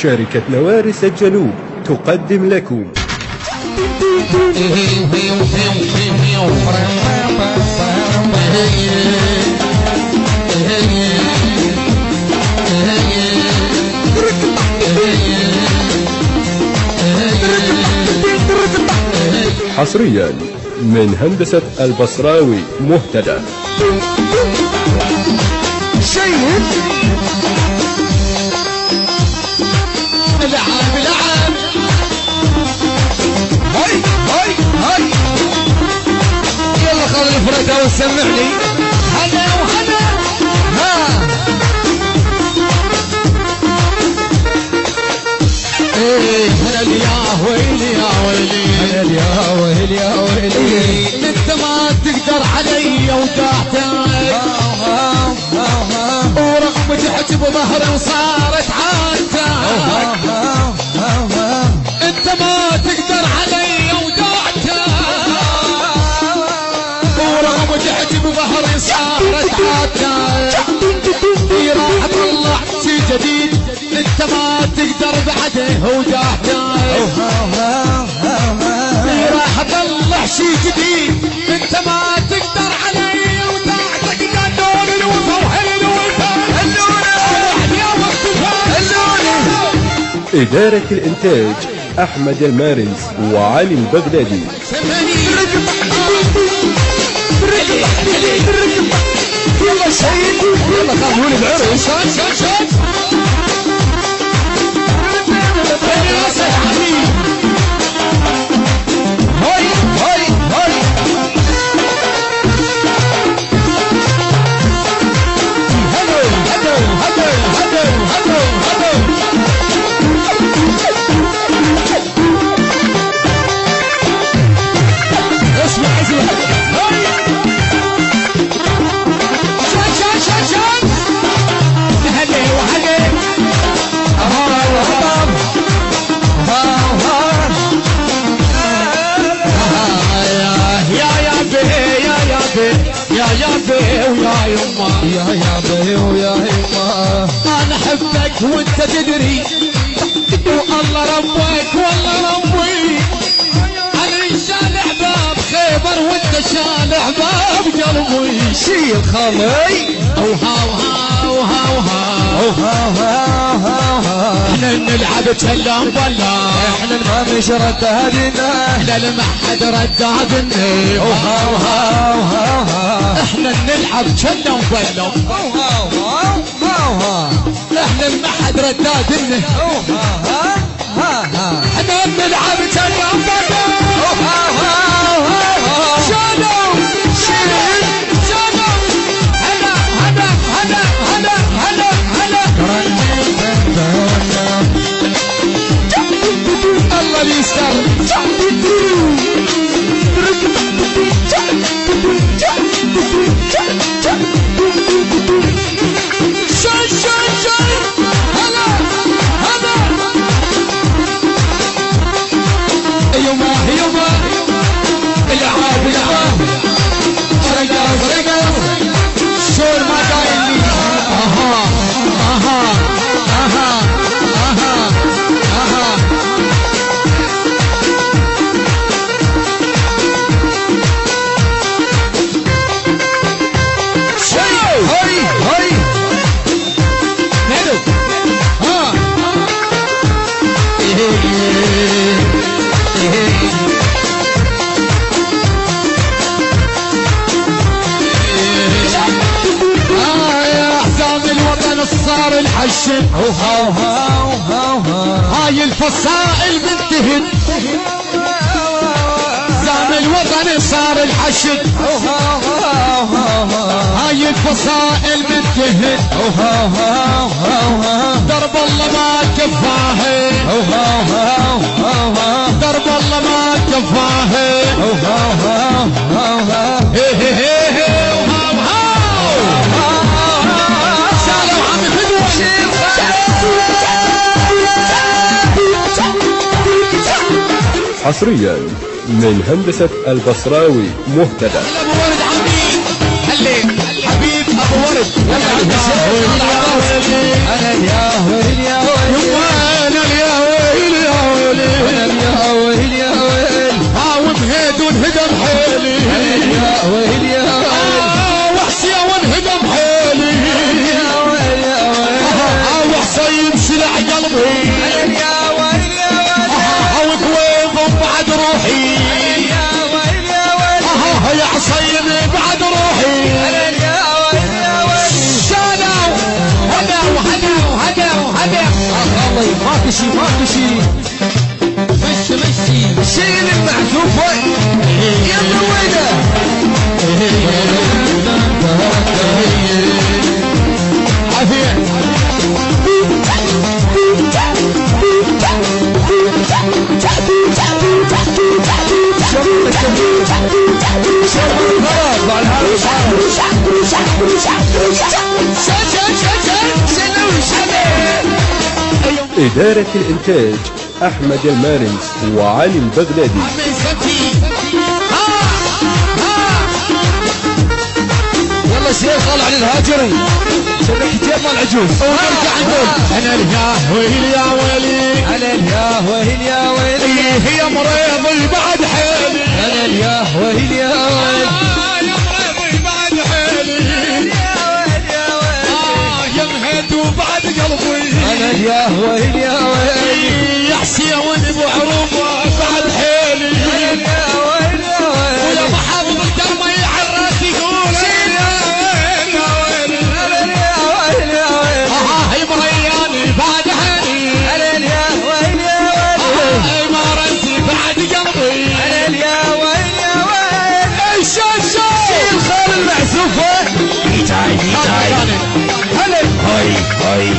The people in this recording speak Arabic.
شركة نوارس الجنوب تقدم لكم حصريا من هندسة البصراوي مهتدى. شيء العاب العاب هاي هاي هاي يلا خذ الفرقة وسمعني هلا وهلا ها ايه هلا يا ويلي يا ويلي هلا يا ويلي يا ويلي انت ما تقدر علي ودعتك ورغم تحت بظهري وصارت عادتك انت ما تقدر علي ودعتك ورغم تحت بظهري صارت عادتك راح اطلع شي جديد انت ما تقدر بعده ودعتك راح اطلع شي جديد انت ما تقدر علي ودعتك قالوا لي وفوحلي إدارة الإنتاج أحمد المارز وعلي البغدادي. يلا شيء يلا خلوني بعرس هاي هاي هاي هدو هدو هدو هدو هدو هدو اسمع اسمع شان شان شان هدي وهدي يا بي ويا يما يا بي ويا يما انا احبك وانت تدري والله ربك والله ربي انا شالع باب خيبر وانت شالع باب قلبي شيل خلي احنا نلعب تسلم ولا احنا ما مش رد هدينا احنا لما حد رد هدينا احنا نلعب تسلم ولا احنا لما حد رد هدينا احنا نلعب تسلم ولا شالوا شيل شالوا هلا هلا هلا هلا هلا هلا الله يستر شاي شاي شاي هلا هلا يوما يوما العاب العاب فرقة فرقة شور ما دايم اها اها اها اها اها شيء هاي هاي نادو ها يا احزان الوطن صار الحشد هاي الفصائل بنتهد زام الوطن صار الحشد هاي الفصائل بنتهد درب الله ما كفاه درب الله ما كفاه حصريا من هندسة البصراوي مهتدى. ابو ورد عمي هلي حبيب ابو ورد انا يا ورد يا ورد قلبي يا ويل يا ويل وكويف بعد روحي يا ويل يا ويل يا حصين بعد روحي يا ويل يا ويل شالوا هدوا الله ماكو شي مشي شيل المعزوف وين يلا وينه عافية إدارة الإنتاج أحمد المارنس وعلي البغدادي. والله شيخ طلع للهاجري شبكتين مال العجوز ونرجع نقول انا يا ويلي يا ويلي انا يا ويل يا ويل هي مريضي بعد حيلي انا يا ويل يا ويل يا مريضي بعد حيلي يا ويل يا ويل يا مهد وبعد قلبي انا يا ويل يا ويل يا حسين ابو عروبه بعد حيلي يا ويل يا ويل ويا محافظ الكرمه يعرس يقول يا ويل يا ويل يا ويل يا ويل هاي مرياني بعد حيلي انا يا ويل يا ويل هاي مرسي بعد قلبي انا يا ويل يا ويل الشاشة شيل خال المعزوف هلا هلا هاي